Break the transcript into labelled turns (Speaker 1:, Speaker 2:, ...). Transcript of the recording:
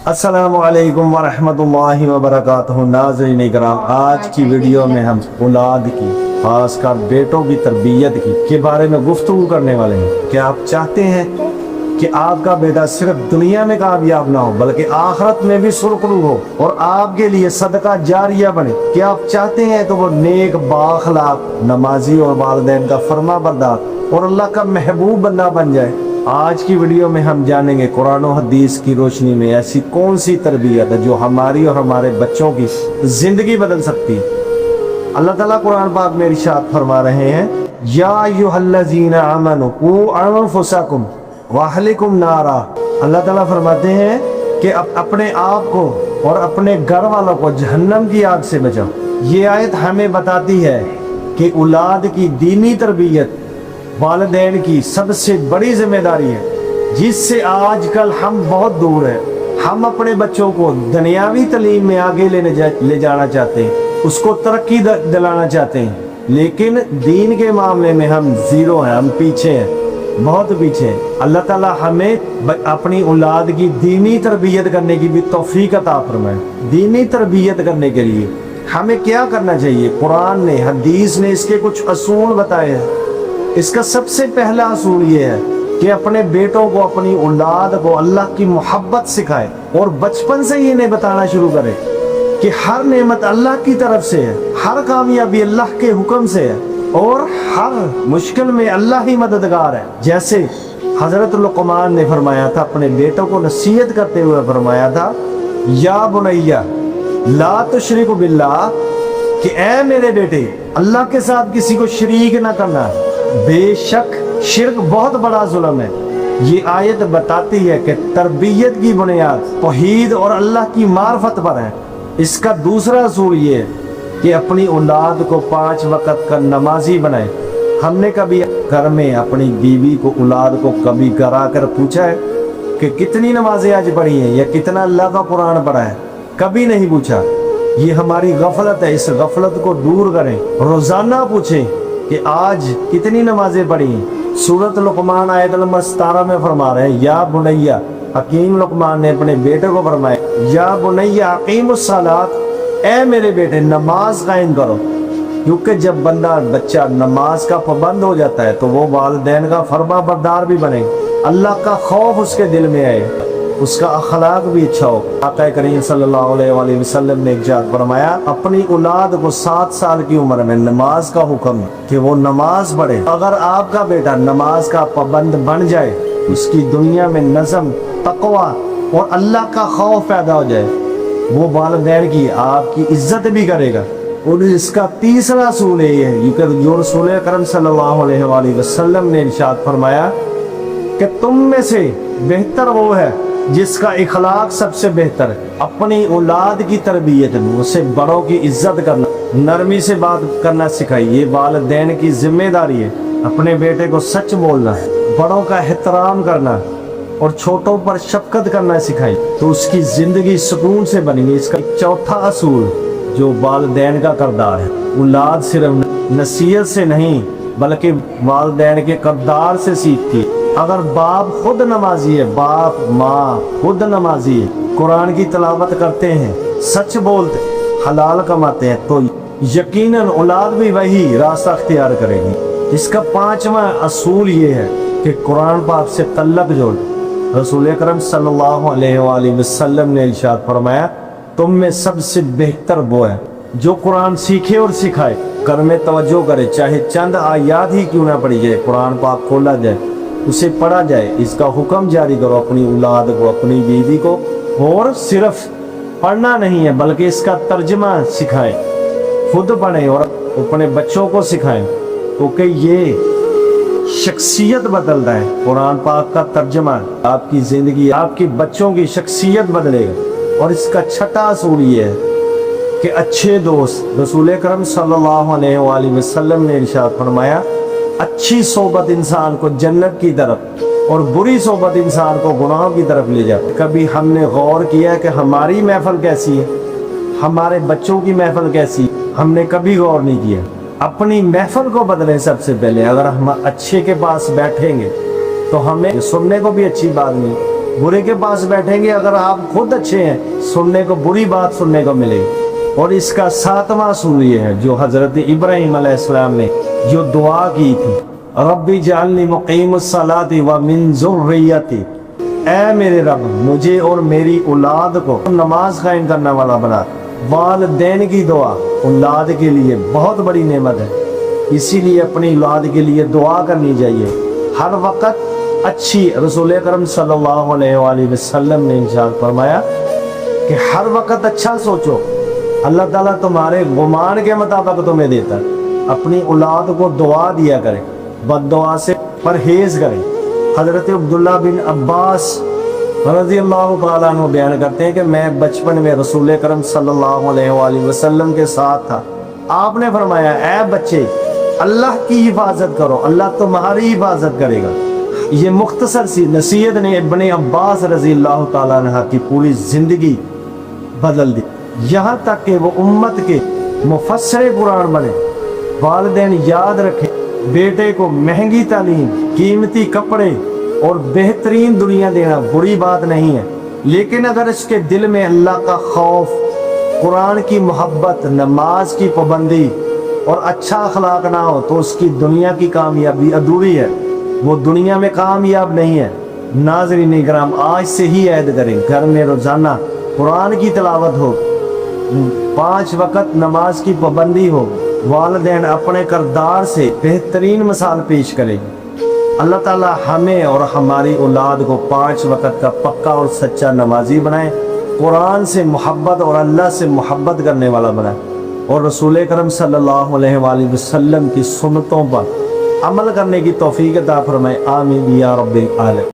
Speaker 1: अस्सलामु अलैकुम वरहमतुल्लाहि वबरकातुहू। नाज़रीन इकराम, आज की वीडियो में हम औलाद की, खासकर बेटों की तरबियत के बारे में गुफ्तगू करने वाले हैं। क्या आप चाहते हैं कि आपका बेटा सिर्फ दुनिया में कामयाब ना हो बल्कि आखिरत में भी सुरखरू हो और आपके लिए सदका जारिया बने? क्या आप चाहते हैं तो वो नेक, बाखलाक, नमाजी और वालिदैन का फर्मा बरदार और अल्लाह का महबूब बंदा बन जाए? आज की वीडियो में हम जानेंगे कुरान और हदीस की रोशनी में ऐसी कौन सी तरबियत है जो हमारी और हमारे बच्चों की जिंदगी बदल सकती है। अल्लाह ताला कुरान पाक में इरशाद फरमा रहे हैं, या अय्युहल्लज़ीना आमनू कू अनफुसकुम व अहलिकुम नारा। अल्लाह ताला फरमाते हैं कि अपने आप को और अपने घर वालों को जहन्नम की आग से बचाओ। ये आयत हमें बताती है कि औलाद की दीनी तरबियत वालिदैन की सबसे बड़ी जिम्मेदारी है, जिससे आजकल हम बहुत दूर हैं। हम अपने बच्चों को दुनियावी तालीम में आगे ले जाना चाहते हैं, उसको तरक्की दिलाना चाहते हैं, लेकिन दीन के मामले में हम जीरो हैं, हम पीछे हैं, बहुत पीछे हैं। अल्लाह ताला हमें अपनी औलाद की दीनी तरबियत करने की भी तौफीक अता फरमाए। दीनी तरबियत करने के लिए हमें क्या करना चाहिए? कुरान ने, हदीस ने इसके कुछ असूल बताए हैं। इसका सबसे पहला असूल ये है कि अपने बेटों को, अपनी औलाद को अल्लाह की मोहब्बत सिखाए और बचपन से ही इन्हें बताना शुरू करें कि हर नेमत अल्लाह की तरफ से है, हर कामयाबी अल्लाह के हुक्म से है और हर मुश्किल में अल्लाह ही मददगार है। जैसे हजरत लुक़मान ने फरमाया था, अपने बेटों को नसीहत करते हुए फरमाया था, या बुनैया ला तुशरिक बिल्लाह, कि ऐ मेरे बेटे, अल्लाह के साथ किसी को शरीक ना करना, बेशक शिर्क बहुत बड़ा जुल्म है। ये आयत बताती है कि तरबियत की बुनियाद तौहीद और अल्लाह की मार्फत पर है। इसका दूसरा असूल ये है कि अपनी औलाद को 5 वक्त का नमाजी बनाए। हमने कभी घर में अपनी बीवी को, औलाद को कभी करा कर पूछा है कि कितनी नमाजें आज पढ़ी हैं या कितना अल्लाह का कुरान पढ़ा है? कभी नहीं पूछा। ये हमारी गफलत है, इस गफलत को दूर करें। रोजाना पूछें कि आज कितनी नमाजें पढ़ी हैं। सूरत लुक़मान आयत नंबर 17 में फरमा रहे हैं, या बुनैया, हकीम लुक़मान ने अपने बेटे को फरमाया, या बुनैया अक़ीमुस सलात, ऐ मेरे बेटे नमाज कायम करो। क्योंकि जब बच्चा नमाज का पाबंद हो जाता है तो वो वालिदैन का फर्मा बरदार भी बने, अल्लाह का खौफ उसके दिल में आए, उसका अखलाक भी अच्छा हो। आक़ा करीम सल्लल्लाहु अलैहि वसल्लम ने इरशाद फरमाया, अपनी औलाद को 7 साल की उम्र में नमाज का हुक्म है कि वो नमाज पढ़े। अगर आपका बेटा नमाज का पाबंद बन जाए, उसकी दुनिया में नज़म, तक़वा और अल्लाह का खौफ पैदा हो जाए, वो वालिदैन की, आपकी इज्जत भी करेगा। और इसका तीसरा असूल ये है कि रसूल अकरम सल्लल्लाहु अलैहि वसल्लम ने इरशाद फरमाया कि तुम में से बेहतर वो है जिसका इखलाक सबसे बेहतर है। अपनी औलाद की तरबियत में उसे बड़ों की इज्जत करना, नरमी से बात करना सिखाइए। वालिदैन की जिम्मेदारी है अपने बेटे को सच बोलना है, बड़ों का एहतराम करना और छोटों पर शफकत करना सिखाइए, तो उसकी जिंदगी सुकून से बनेगी। इसका चौथा असूल जो वालिदैन का किरदार है, औलाद सिर्फ नसीहत से नहीं बल्कि वालिदैन के किरदार से सीखती है। अगर बाप खुद नमाजी है, बाप माँ खुद नमाजी है, कुरान की तिलावत करते हैं, सच बोलते, हलाल कमाते हैं, तो यकीनन औलाद भी वही रास्ता अख्तियार करेगी। इसका 5वां असूल ये है कि कुरान पाक से तल्लक जोड़। रसूल अकरम सल्लल्लाहु अलैहि वसल्लम ने इरशाद फरमाया, तुम में सबसे बेहतर वो है जो कुरान सीखे और सिखाए, घर में तवज्जो करे, चाहे चंद आयात ही क्यों ना पढ़ी जाए, कुरान पाक खोला जाए, उसे पढ़ा जाए। इसका हुक्म जारी करो अपनी औलाद को, अपनी बीवी को, और सिर्फ पढ़ना नहीं है बल्कि इसका तर्जमा सिखाएं, खुद पढ़ें और अपने बच्चों को सिखाएं, क्योंकि ये शख्सियत बदलता है। कुरान पाक का तर्जमा आपकी जिंदगी, आपके बच्चों की शख्सियत बदलेगा। और इसका छठा असूल ये है कि अच्छे दोस्त, रसूल अकरम सल्लल्लाहु अलैहि वसल्लम ने इरशाद फरमाया, अच्छी सोबत इंसान को जन्नत की तरफ और बुरी सोबत इंसान को गुनाहों की तरफ ले जाती। कभी हमने गौर किया कि हमारी महफिल कैसी है, हमारे बच्चों की महफिल कैसी है? हमने कभी गौर नहीं किया। अपनी महफिल को बदलें सबसे पहले। अगर हम अच्छे के पास बैठेंगे तो हमें सुनने को भी अच्छी बात नहीं, برے کے پاس بیٹھیں گے اگر آپ خود اچھے ہیں سننے کو بری بات سننے کو ملے گی۔ اور اس کا 7واں اصول یہ ہے جو حضرت ابراہیم علیہ السلام نے جو دعا کی تھی، ربی جعلنی مقیم الصلاۃ ومن ذریتی، اے میرے رب مجھے اور میری اولاد کو نماز قائم کرنے والا بنا۔ والدین کی دعا اولاد کے لیے بہت بڑی نعمت ہے، اسی لیے اپنی اولاد کے لیے دعا کرنی چاہیے ہر وقت اچھی۔ رسول اکرم صلی اللہ علیہ وآلہ وسلم نے ارشاد فرمایا کہ ہر وقت اچھا سوچو، اللہ تعالیٰ تمہارے گمان کے مطابق تمہیں دیتا ہے۔ اپنی اولاد کو دعا دیا کرے، بد دعا سے پرہیز کرے۔ حضرت عبداللہ بن عباس رضی اللہ تعالیٰ عنہ بیان کرتے ہیں کہ میں بچپن میں رسول اکرم صلی اللہ علیہ وآلہ وسلم کے ساتھ تھا، آپ نے فرمایا اے بچے اللہ کی حفاظت کرو، اللہ تمہاری حفاظت کرے گا۔ یہ مختصر سی نصیحت نے ابن عباس رضی اللہ تعالیٰ عنہ کی پوری زندگی بدل دی، یہاں تک کہ وہ امت کے مفسر قرآن بنے۔ والدین یاد رکھیں بیٹے کو مہنگی تعلیم، قیمتی کپڑے اور بہترین دنیا دینا بری بات نہیں ہے، لیکن اگر اس کے دل میں اللہ کا خوف، قرآن کی محبت، نماز کی پابندی اور اچھا اخلاق نہ ہو تو اس کی دنیا کی کامیابی ادھوری ہے، وہ دنیا میں کامیاب نہیں ہے۔ ناظرین کرام آج سے ہی عہد کریں، گھر میں روزانہ قرآن کی تلاوت ہو، 5 وقت نماز کی پابندی ہو، والدین اپنے کردار سے بہترین مثال پیش کریں۔ اللہ تعالی ہمیں اور ہماری اولاد کو 5 وقت کا پکا اور سچا نمازی بنائے، قرآن سے محبت اور اللہ سے محبت کرنے والا بنائے، اور رسول اکرم صلی اللہ علیہ وآلہ وسلم کی سنتوں پر عمل کرنے کی توفیق عطا فرمائے۔ آمین یا رب العالمین۔